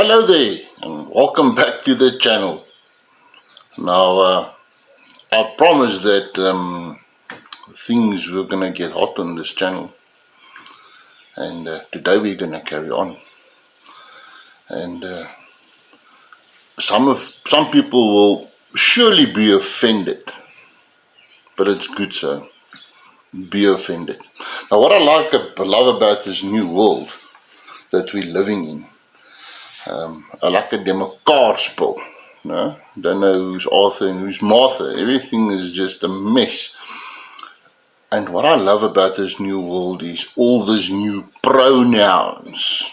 Hello there and welcome back to the channel. Now I promised that things were gonna get hot on this channel, and today we're gonna carry on. And some people will surely be offended, but it's good so. Be offended. Now what I love about this new world that we're living in, I like a democratic spell. No? Don't know who's Arthur and who's Martha. Everything is just a mess. And what I love about this new world is all these new pronouns.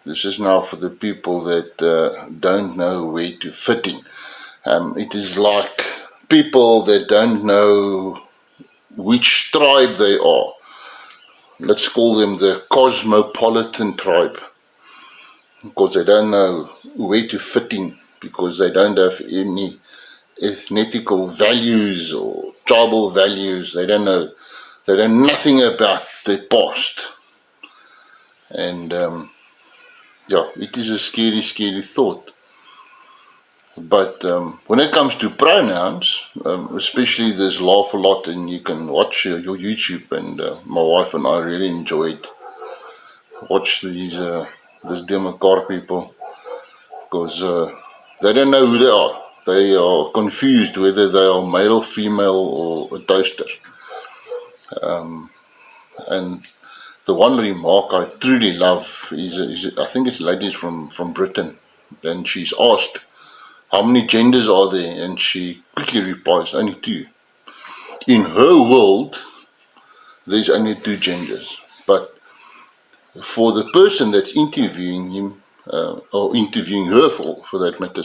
This is now for the people that don't know where to fit in. It is like people that don't know which tribe they are. Let's call them the cosmopolitan tribe, because they don't know where to fit in, because they don't have any ethnetical values or tribal values. They don't know nothing about their past. And it is a scary thought. But when it comes to pronouns, especially this laugh a lot, and you can watch your YouTube, and my wife and I really enjoyed watch these democratic people, because they don't know who they are. They are confused whether they are male, female, or a toaster. And the one remark I truly love is I think it's ladies from Britain, and she's asked, how many genders are there? And she quickly replies, only two. In her world, there's only two genders. But for the person that's interviewing him, or interviewing her for that matter,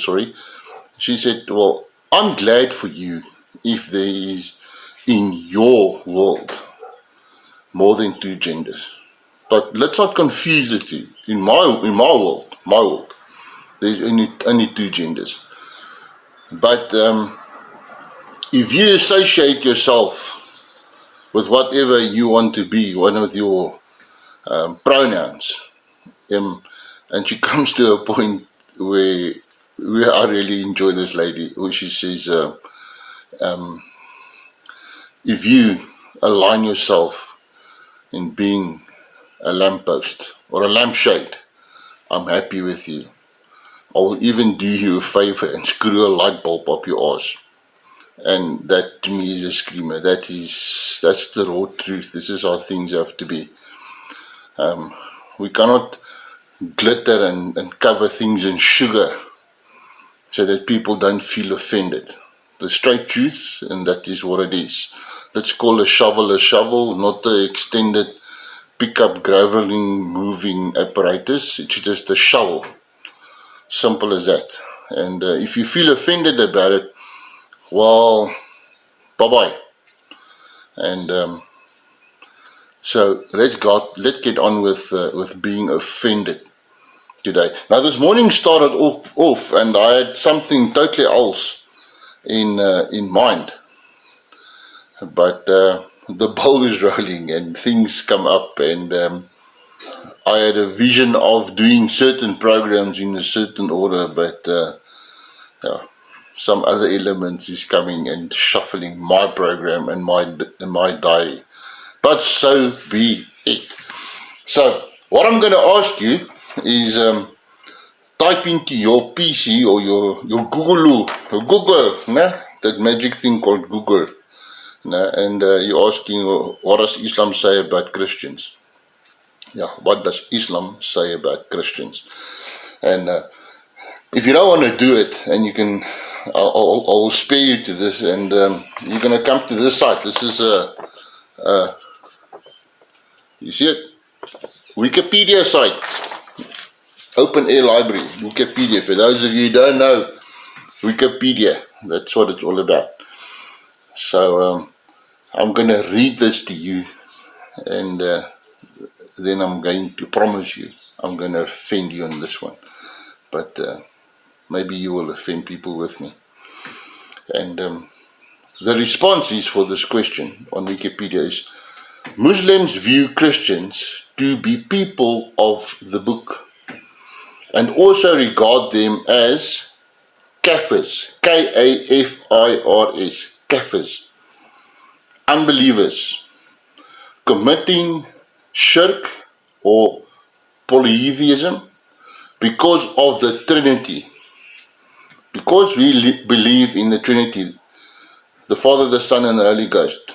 she said, well, I'm glad for you if there is in your world more than two genders. But let's not confuse the two. In my world, there's only two genders. But if you associate yourself with whatever you want to be, one of your pronouns, and she comes to a point where I really enjoy this lady, where she says, if you align yourself in being a lamppost or a lampshade, I'm happy with you. I will even do you a favor and screw a light bulb up your arse. And that to me is a screamer. That's the raw truth. This is how things have to be. We cannot glitter and cover things in sugar so that people don't feel offended. The straight truth, and that is what it is. Let's call a shovel, not the extended pickup graveling moving apparatus. It's just a shovel. Simple as that. And if you feel offended about it, well, bye-bye. And so let's get on with being offended today. Now this morning started off, and I had something totally else in mind. But the ball is rolling and things come up, and I had a vision of doing certain programs in a certain order, but some other elements is coming and shuffling my program and my diary. But so be it. So what I'm going to ask you is type into your PC or your Google, that magic thing called Google, and you're asking, what does Islam say about Christians? Yeah, what does Islam say about Christians? And if you don't want to do it, and you can, I'll spare you to this, and you're going to come to this site. This is you see it? Wikipedia site. Open Air Library, Wikipedia. For those of you who don't know Wikipedia, that's what it's all about. So I'm going to read this to you, and then I'm going to promise you I'm going to offend you on this one. But maybe you will offend people with me. And the response is for this question on Wikipedia is, Muslims view Christians to be people of the book and also regard them as kafirs, Kafirs, kafirs, unbelievers, committing shirk or polytheism because of the Trinity. Because we believe in the Trinity, the Father, the Son, and the Holy Ghost.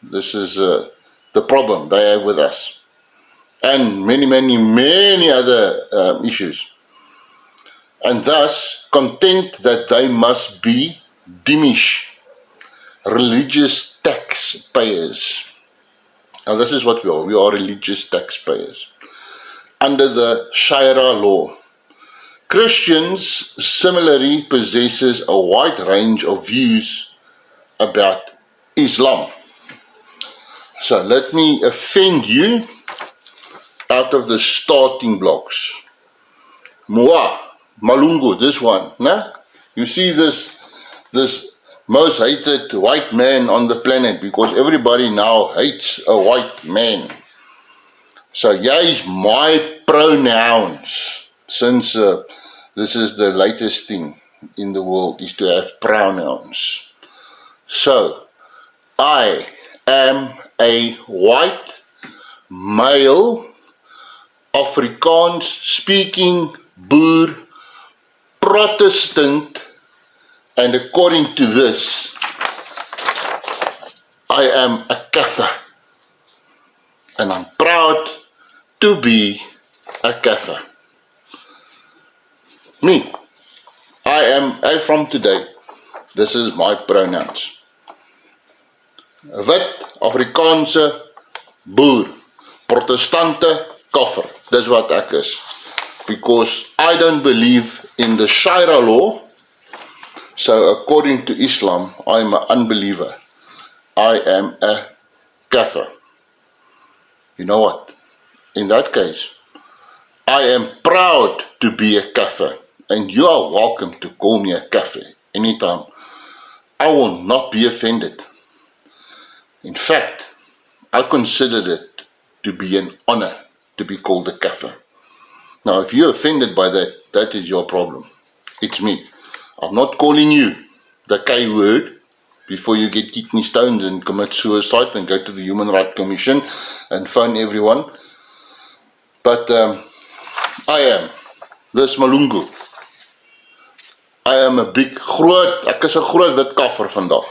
This is the problem they have with us. And many other issues. And thus, content that they must be dhimmish, religious taxpayers. Now this is what we are. We are religious taxpayers. Under the Sharia law. Christians similarly possesses a wide range of views about Islam. So let me offend you out of the starting blocks. Moa, Malungu, this one. Nah? You see this most hated white man on the planet, because everybody now hates a white man. So here is my pronouns, since this is the latest thing in the world, is to have pronouns. So, I am a white, male, Afrikaans speaking Boer, Protestant, and according to this, I am a Kafir. And I'm proud to be a Kafir. Me. As from today, this is my pronouns. Wit, Afrikaanse, Boer, Protestante, Kafir. Dis wat ek is. Because I don't believe in the Sharia law. So according to Islam, I am an unbeliever. I am a Kafir. You know what? In that case, I am proud to be a Kafir. And you are welcome to call me a Kafir anytime. I will not be offended. In fact, I consider it to be an honor to be called a Kafir. Now, if you're offended by that, that is your problem. It's me. I'm not calling you the K word before you get kidney stones and commit suicide and go to the Human Rights Commission and phone everyone. But I am. Dis Malungu. I am a big, ek is 'n groot wit Kafir vandag.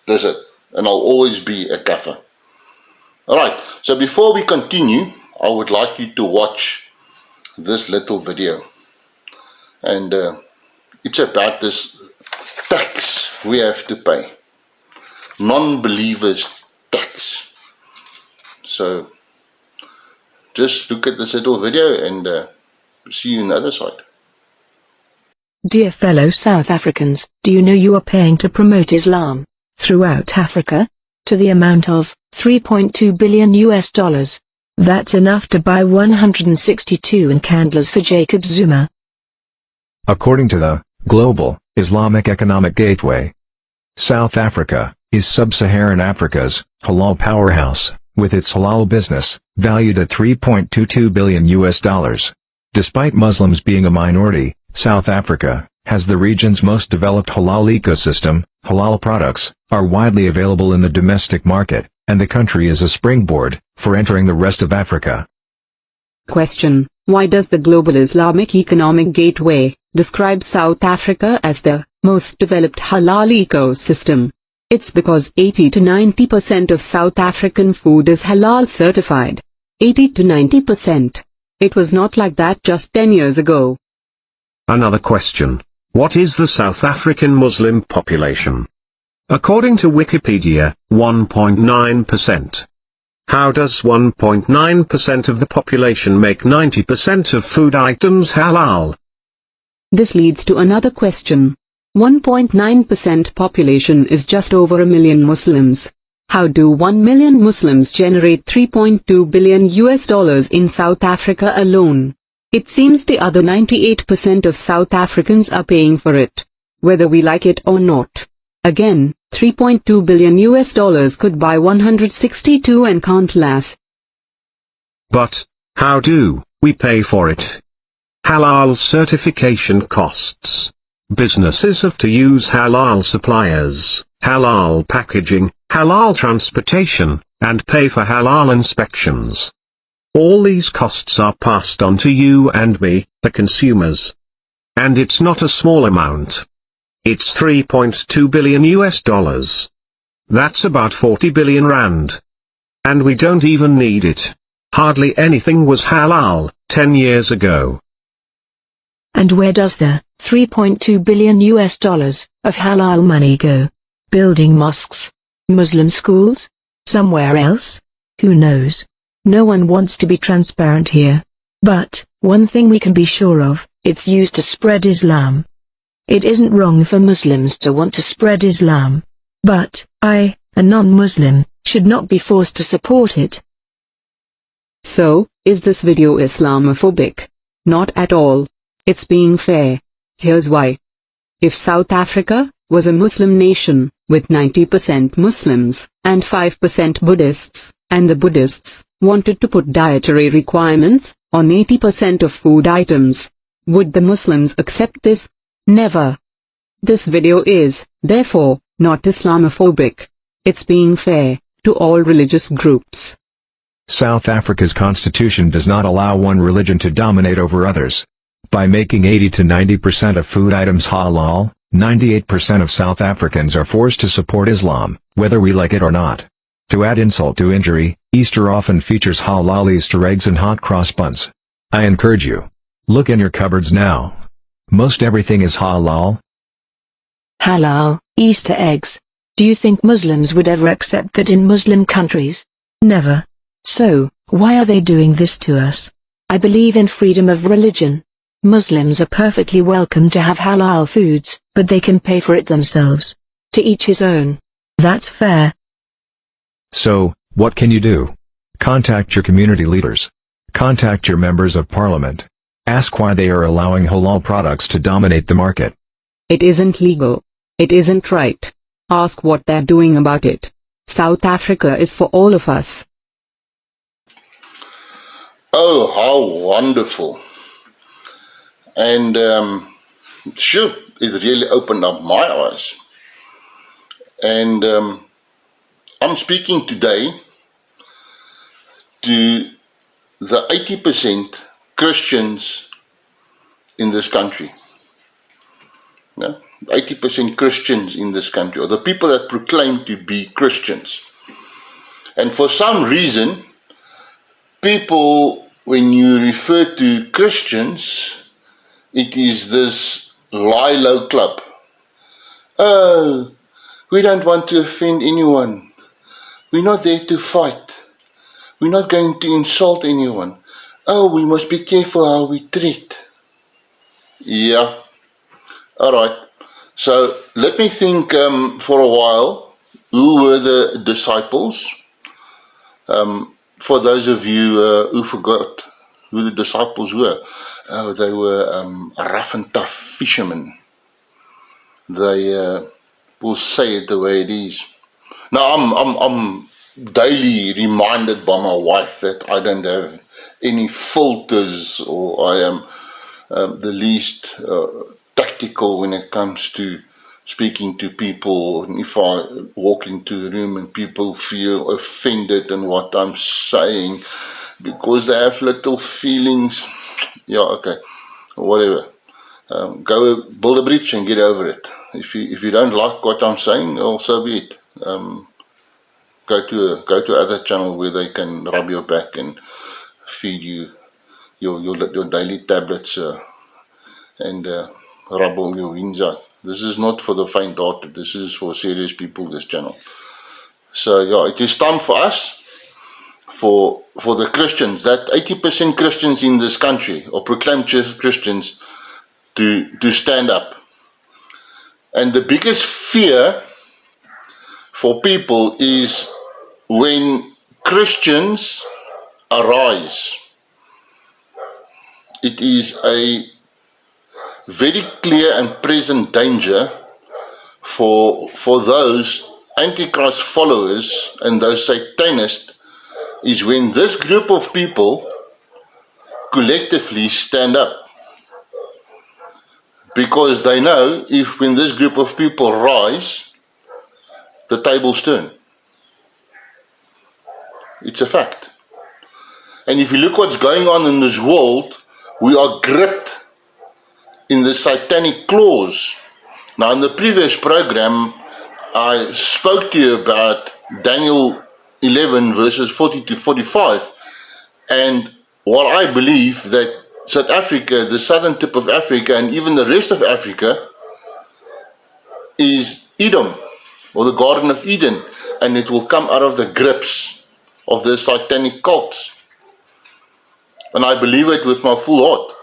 Dis it. And I'll always be a Kafir. Alright, so before we continue, I would like you to watch this little video. And it's about this tax we have to pay. Non-believers tax. So, just look at this little video and see you on the other side. Dear fellow South Africans, do you know you are paying to promote Islam throughout Africa to the amount of $3.2 billion US? That's enough to buy 162 Nkandlas for Jacob Zuma. According to the Global Islamic Economic Gateway, South Africa is sub-Saharan Africa's halal powerhouse, with its halal business valued at $3.22 billion US. Despite Muslims being a minority, South Africa has the region's most developed halal ecosystem. Halal products are widely available in the domestic market, and the country is a springboard for entering the rest of Africa. Question: why does the Global Islamic Economic Gateway describe South Africa as the most developed halal ecosystem? It's because 80 to 90% of South African food is halal certified. 80 to 90%. It was not like that just 10 years ago. Another question: what is the South African Muslim population? According to Wikipedia, 1.9%. How does 1.9% of the population make 90% of food items halal? This leads to another question. 1.9% population is just over a million Muslims. How do 1 million Muslims generate $3.2 billion US in South Africa alone? It seems the other 98% of South Africans are paying for it, whether we like it or not. Again, $3.2 billion US could buy 162 Nkandlas. But how do we pay for it? Halal certification costs. Businesses have to use halal suppliers, halal packaging, halal transportation, and pay for halal inspections. All these costs are passed on to you and me, the consumers. And it's not a small amount. It's 3.2 billion US dollars. That's about 40 billion rand. And we don't even need it. Hardly anything was halal 10 years ago. And where does the 3.2 billion US dollars of halal money go? Building mosques? Muslim schools? Somewhere else? Who knows? No one wants to be transparent here. But, one thing we can be sure of, it's used to spread Islam. It isn't wrong for Muslims to want to spread Islam. But, I, a non-Muslim, should not be forced to support it. So, is this video Islamophobic? Not at all. It's being fair. Here's why. If South Africa was a Muslim nation, with 90% Muslims, and 5% Buddhists, and the Buddhists wanted to put dietary requirements on 80% of food items, would the Muslims accept this? Never. This video is, therefore, not Islamophobic. It's being fair to all religious groups. South Africa's constitution does not allow one religion to dominate over others. By making 80 to 90% of food items halal, 98% of South Africans are forced to support Islam, whether we like it or not. To add insult to injury, Easter often features halal Easter eggs and hot cross buns. I encourage you. Look in your cupboards now. Most everything is halal. Halal, Easter eggs. Do you think Muslims would ever accept that in Muslim countries? Never. So, why are they doing this to us? I believe in freedom of religion. Muslims are perfectly welcome to have halal foods, but they can pay for it themselves. To each his own. That's fair. So, what can you do? Contact your community leaders. Contact your members of parliament. Ask why they are allowing halal products to dominate the market. It isn't legal. It isn't right. Ask what they're doing about it. South Africa is for all of us. Oh, how wonderful. And sure, it really opened up my eyes. And I'm speaking today to the 80% Christians in this country. Yeah? 80% Christians in this country, or the people that proclaim to be Christians. And for some reason, people, when you refer to Christians, it is this lie-low club. Oh, we don't want to offend anyone. We're not there to fight. We're not going to insult anyone. Oh, we must be careful how we treat. Yeah, all right. So let me think for a while. Who were the disciples? For those of you who forgot who the disciples were, they were rough and tough fishermen. They will say it the way it is. Now I'm daily reminded by my wife that I don't have any filters, or I am the least tactical when it comes to speaking to people. And if I walk into a room and people feel offended in what I'm saying because they have little feelings, yeah, okay, whatever. Go build a bridge and get over it. If you don't like what I'm saying, well, so be it. Go to other channel where they can rub your back and feed you your daily tablets and rub all your wings out. This is not for the faint-hearted. This is for serious people, this channel. So yeah, it is time for us, for the Christians, that 80% Christians in this country, or proclaimed Christians, to stand up. And the biggest fear for people is when Christians arise. It is a very clear and present danger for those Antichrist followers and those Satanists, is when this group of people collectively stand up. because they know if when this group of people rise, the tables turn. It's a fact. And if you look what's going on in this world, we are gripped in the satanic claws. Now, in the previous program, I spoke to you about Daniel 11 verses 40 to 45, and what I believe that South Africa, the southern tip of Africa, and even the rest of Africa is Edom, or the Garden of Eden, and it will come out of the grips of the satanic cults. And I believe it with my full heart.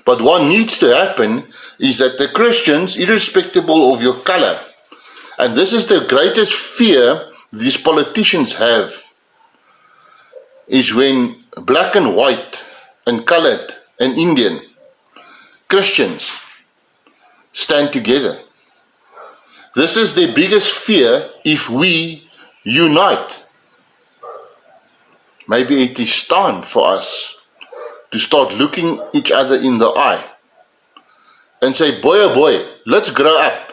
But what needs to happen is that the Christians, irrespective of your color, and this is the greatest fear these politicians have, is when black and white and colored and Indian Christians stand together. This is their biggest fear if we unite. Maybe it is time for us to start looking each other in the eye and say, boy oh boy, let's grow up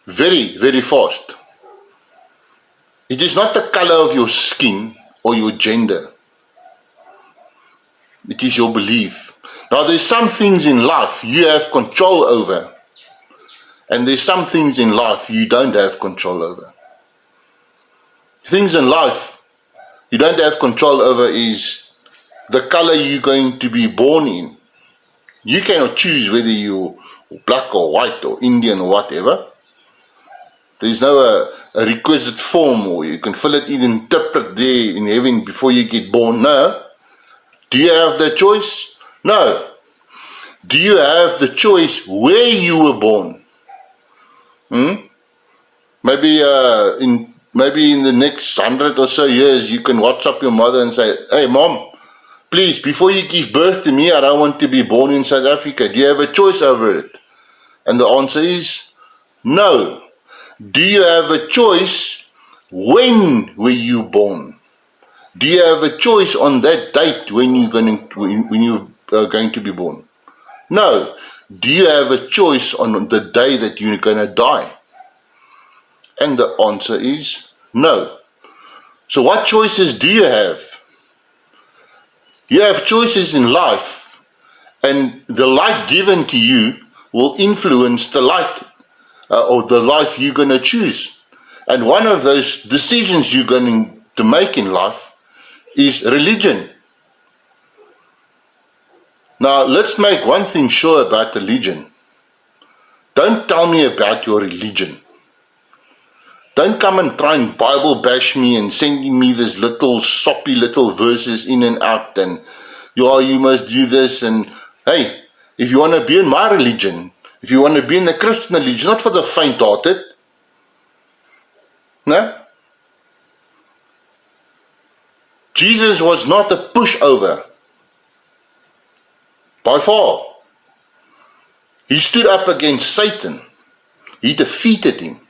very, very fast. It is not the color of your skin or your gender. It is your belief. Now there's some things in life you have control over, and there's some things in life you don't have control over. Things in life you don't have control over is the color you're going to be born in. You cannot choose whether you're black or white or Indian or whatever. There's no a requisite form, or you can fill it in and interpret there in heaven before you get born. No. Do you have the choice? No. Do you have the choice where you were born? Maybe in the next 100 or so years you can WhatsApp your mother and say, hey mom, please, before you give birth to me, I don't want to be born in South Africa. Do you have a choice over it? And the answer is no. Do you have a choice when were you born? Do you have a choice on that date when you are going to be born? No. Do you have a choice on the day that you're going to die? And the answer is no. So what choices do you have? You have choices in life, and the light given to you will influence the light or the life you're going to choose. And one of those decisions you're going to make in life is religion. Now, let's make one thing sure about religion. Don't tell me about your religion. Don't come and try and Bible bash me and send me this little soppy little verses in and out and you must do this. And hey, if you want to be in my religion, if you want to be in the Christian religion, it's not for the faint-hearted. No? Jesus was not a pushover. By far. He stood up against Satan. He defeated him.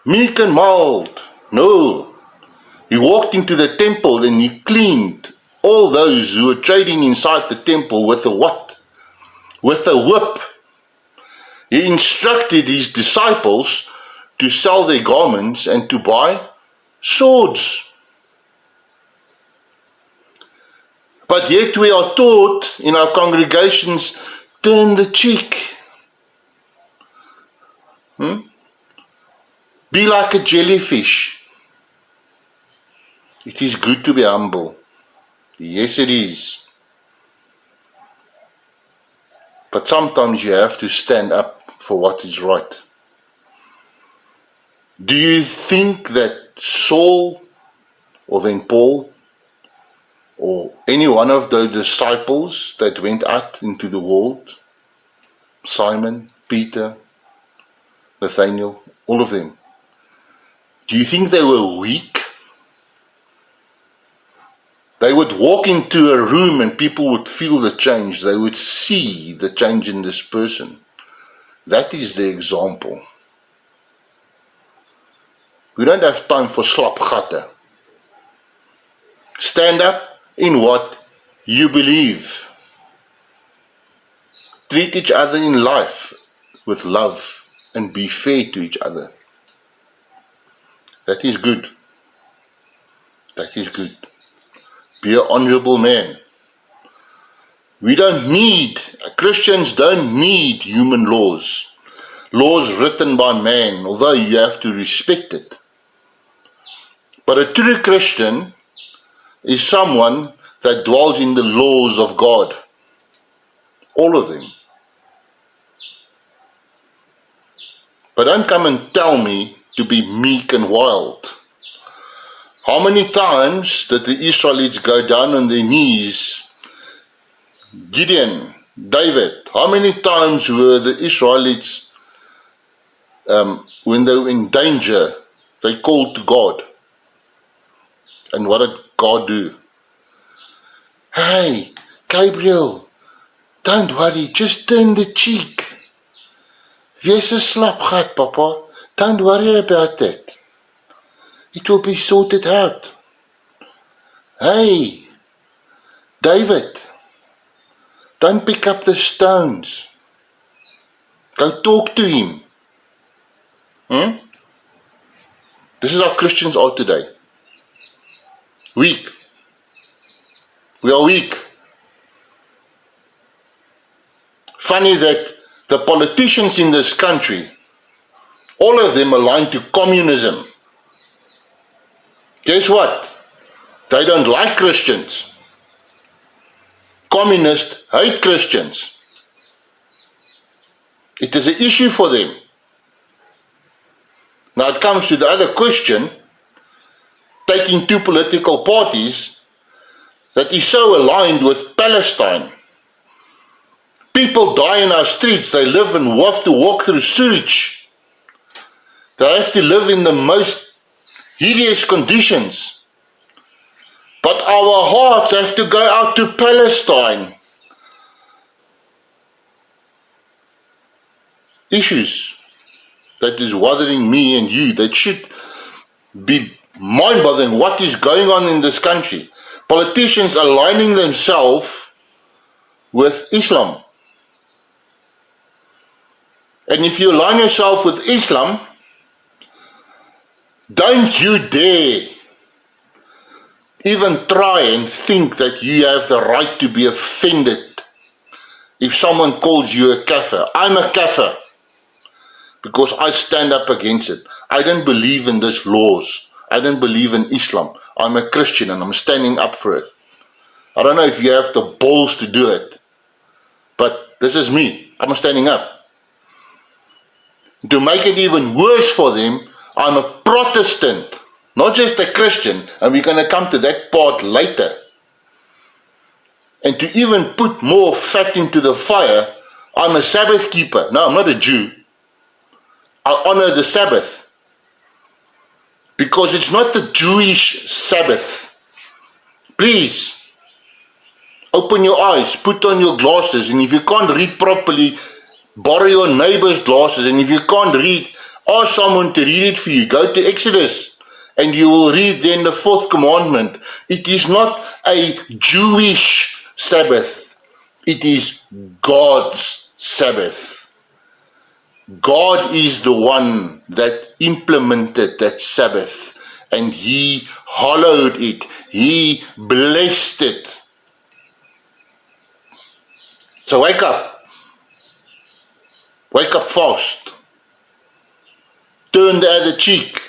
Meek and mild. No. He walked into the temple and he cleaned all those who were trading inside the temple with a what? With a whip. He instructed his disciples to sell their garments and to buy swords. But yet we are taught in our congregations, turn the cheek. Be like a jellyfish. It is good to be humble. Yes, it is. But sometimes you have to stand up for what is right. Do you think that Saul, or then Paul, or any one of the disciples that went out into the world, Simon, Peter, Nathaniel, all of them, do you think they were weak? They would walk into a room and people would feel the change. They would see the change in this person. That is the example. We don't have time for slapgatte. Stand up in what you believe. treat each other in life with love and be fair to each other. That is good. That is good. Be an honorable man. Christians don't need human laws. Laws written by man, although you have to respect it. But a true Christian is someone that dwells in the laws of God. All of them. But don't come and tell me to be meek and wild. How many times did the Israelites go down on their knees? Gideon, David, how many times were the Israelites, when they were in danger, they called to God? And what did God do? Hey, Gabriel, don't worry, just turn the cheek. Wees 'n slapgat, Papa. Don't worry about it. It will be sorted out. Hey, David, don't pick up the stones. Go talk to him. This is how Christians are today. Weak. We are weak. Funny that the politicians in this country, all of them aligned to communism. Guess what? They don't like Christians. Communists hate Christians. It is an issue for them. Now it comes to the other question, taking two political parties that is so aligned with Palestine. People die in our streets, they live and have to walk through sewage. They have to live in the most hideous conditions. But our hearts have to go out to Palestine. Issues that is bothering me and you, that should be mind-boggling what is going on in this country. Politicians aligning themselves with Islam. And if you align yourself with Islam, don't you dare even try and think that you have the right to be offended if someone calls you a kafir. I'm a kafir because I stand up against it. I don't believe in these laws. I don't believe in Islam. I'm a Christian and I'm standing up for it. I don't know if you have the balls to do it, but this is me. I'm standing up. To make it even worse for them, I'm a Protestant, not just a Christian, and we're going to come to that part later. And to even put more fat into the fire, I'm a Sabbath keeper. No, I'm not a Jew. I honor the Sabbath. Because it's not the Jewish Sabbath. Please, open your eyes, put on your glasses, and if you can't read properly, borrow your neighbor's glasses, and if you can't read, ask someone to read it for you. Go to Exodus, and you will read then the 4th commandment. It is not a Jewish Sabbath. It is God's Sabbath. God is the one that implemented that Sabbath, and He hallowed it. He blessed it. So wake up. Wake up fast. Turn the other cheek.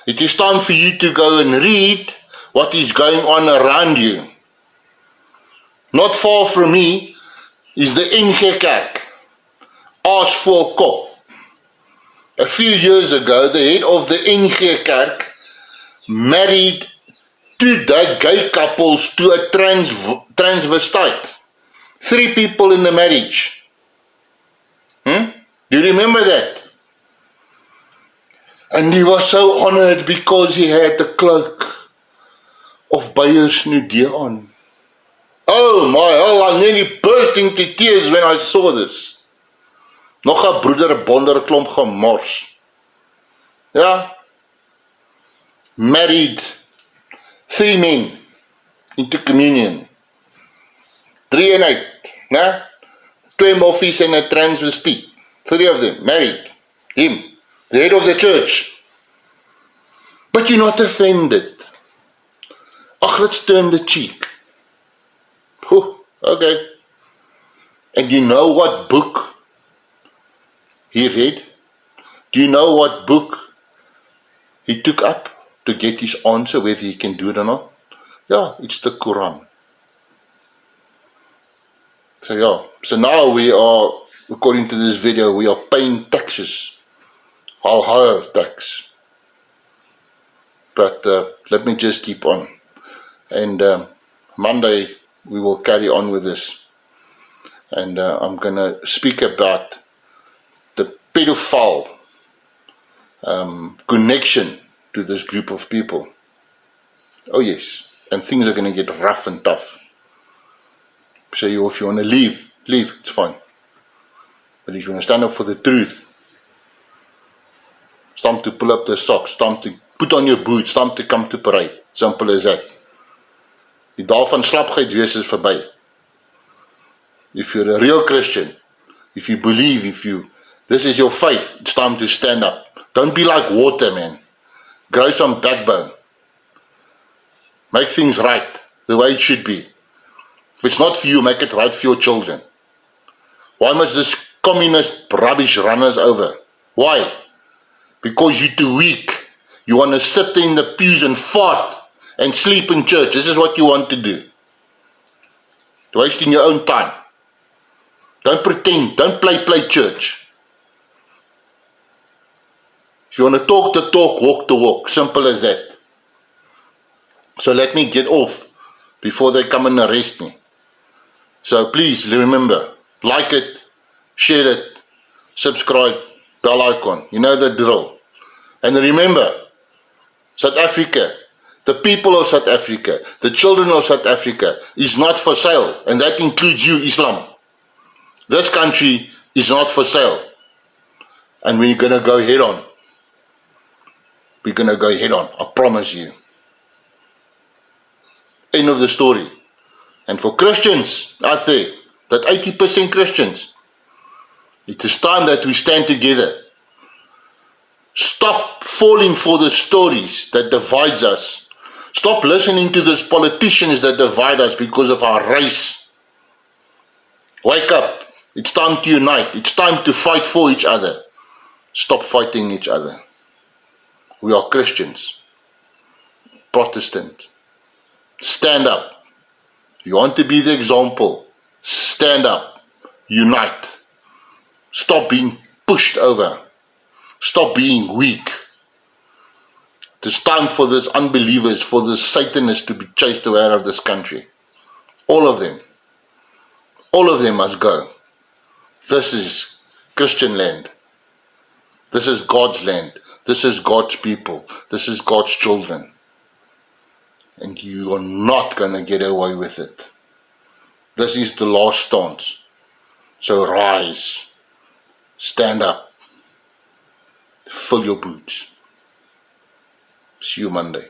It is time for you to go and read what is going on around you. Not far from me is the NG Kerk. Ask for a kop. A few years ago, the head of the NG Kerk married 2 gay couples to a transvestite. 3 people in the marriage. Do you remember that? And he was so honored because he had the cloak of Beiersnoede on. Oh my hell, I nearly burst into tears when I saw this. Nog 'n broeder bonder klomp gemors. Ja. Married 3 men into communion. 3 eenheid, né? 2 moffies and a transvestite. 3 of them, married. Him, the head of the church. But you're not offended. Ach, let's turn the cheek. Whew, okay. And you know what book he read? Do you know what book he took up to get his answer, whether he can do it or not? Yeah, it's the Quran. So yeah, so now we are, according to this video, we are paying taxes, higher tax. But let me just keep on. And Monday we will carry on with this. And I'm going to speak about the pedophile connection to this group of people. Oh yes, and things are going to get rough and tough. So if you want to leave, it's fine. But if you want to stand up for the truth, it's time to pull up the socks, it's time to put on your boots, it's time to come to parade. Simple as that. Die dae van slapheid wees is verby. If you're a real Christian, if you believe, this is your faith, it's time to stand up. Don't be like water, man. Grow some backbone. Make things right, the way it should be. If it's not for you, make it right for your children. Why must this communist rubbish run us over? Why? Because you're too weak. You want to sit in the pews and fart and sleep in church. This is what you want to do. Wasting your own time. Don't pretend. Don't play church. If you want to talk the talk, walk the walk. Simple as that. So let me get off before they come and arrest me. So please remember, like it, share it, subscribe, bell icon. You know the drill. And remember, South Africa, the people of South Africa, the children of South Africa is not for sale. And that includes you, Islam. This country is not for sale. And we're going to go head on. We're going to go head on. I promise you. End of the story. And for Christians out there, that 80% Christians, it is time that we stand together. Stop falling for the stories that divides us. Stop listening to those politicians that divide us because of our race. Wake up. It's time to unite. It's time to fight for each other. Stop fighting each other. We are Christians. Protestant. Stand up. If you want to be the example, stand up. Unite. Stop being pushed over. Stop being weak. It is time for these unbelievers, for the Satanists to be chased away out of this country. All of them. All of them must go. This is Christian land. This is God's land. This is God's people. This is God's children. And you are not going to get away with it. This is the last stance. So rise. Stand up. Fill your boots. See you Monday.